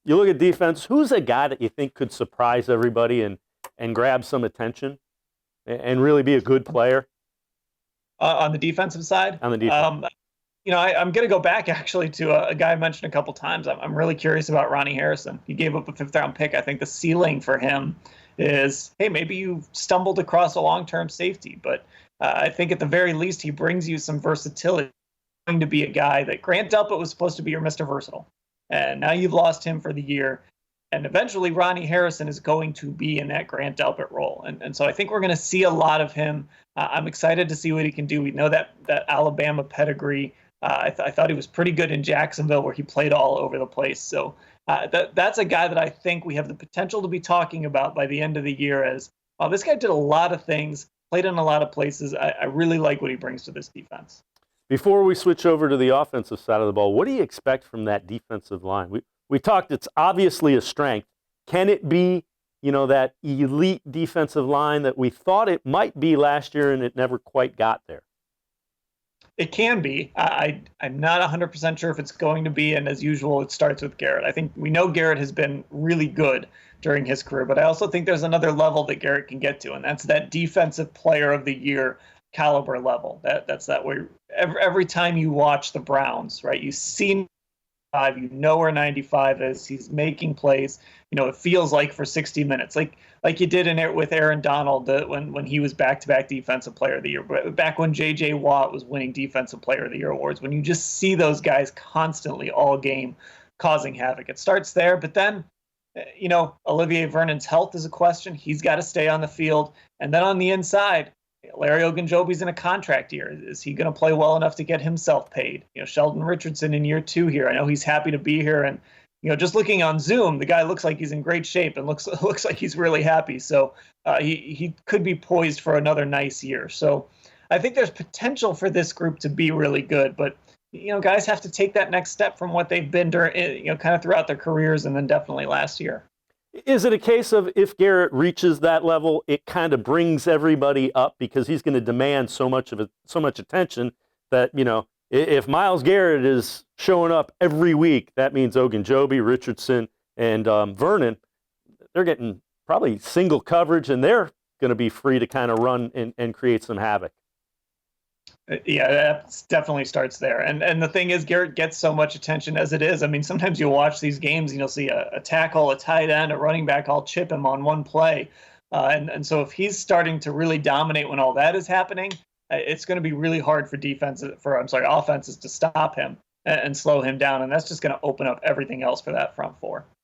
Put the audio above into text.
You look at defense, who's a guy that you think could surprise everybody and grab some attention and really be a good player On the defensive side. on the defense? I'm going to go back actually to a guy I mentioned a couple times. I'm really curious about Ronnie Harrison. He gave up a fifth round pick. I think the ceiling for him is, hey, maybe you stumbled across a long term safety, but I think at the very least he brings you some versatility. Going to be a guy that Grant Delpit was supposed to be your Mr. Versatile, and now you've lost him for the year. And eventually, Ronnie Harrison is going to be in that Grant Delpit role, and so I think we're going to see a lot of him. I'm excited to see what he can do. We know that Alabama pedigree. I thought he was pretty good in Jacksonville, where he played all over the place. So that's a guy that I think we have the potential to be talking about by the end of the year. As this guy did a lot of things, played in a lot of places. I really like what he brings to this defense. Before we switch over to the offensive side of the ball, what do you expect from that defensive line? We talked, it's obviously a strength. Can it be, that elite defensive line that we thought it might be last year and it never quite got there? It can be. I'm not 100% sure if it's going to be, and as usual, it starts with Garrett. I think we know Garrett has been really good during his career, but I also think there's another level that Garrett can get to, and that's that defensive player of the year caliber level. That's that way. Every time you watch the Browns, right, you see five, where 95 is. He's making plays. It feels like for 60 minutes, like you did in it with Aaron Donald when he was back-to-back Defensive Player of the Year. Back when J.J. Watt was winning Defensive Player of the Year awards, when you just see those guys constantly all game causing havoc. It starts there, but then, Olivier Vernon's health is a question. He's got to stay on the field. And then on the inside, Larry Ogunjobi's in a contract year. Is he going to play well enough to get himself paid? Sheldon Richardson in year 2 here. I know he's happy to be here, and just looking on Zoom, the guy looks like he's in great shape and looks like he's really happy. So he could be poised for another nice year. So I think there's potential for this group to be really good, but guys have to take that next step from what they've been during, kind of throughout their careers, and then definitely last year. Is it a case of if Garrett reaches that level, it kind of brings everybody up because he's going to demand so much attention that, if Myles Garrett is showing up every week, that means Ogunjobi, Richardson, and Vernon, they're getting probably single coverage, and they're going to be free to kind of run and create some havoc. Yeah, that definitely starts there. And the thing is, Garrett gets so much attention as it is. I mean, sometimes you'll watch these games and you'll see a tackle, a tight end, a running back all chip him on one play. And so if he's starting to really dominate when all that is happening, it's going to be really hard for offenses to stop him and slow him down. And that's just going to open up everything else for that front four.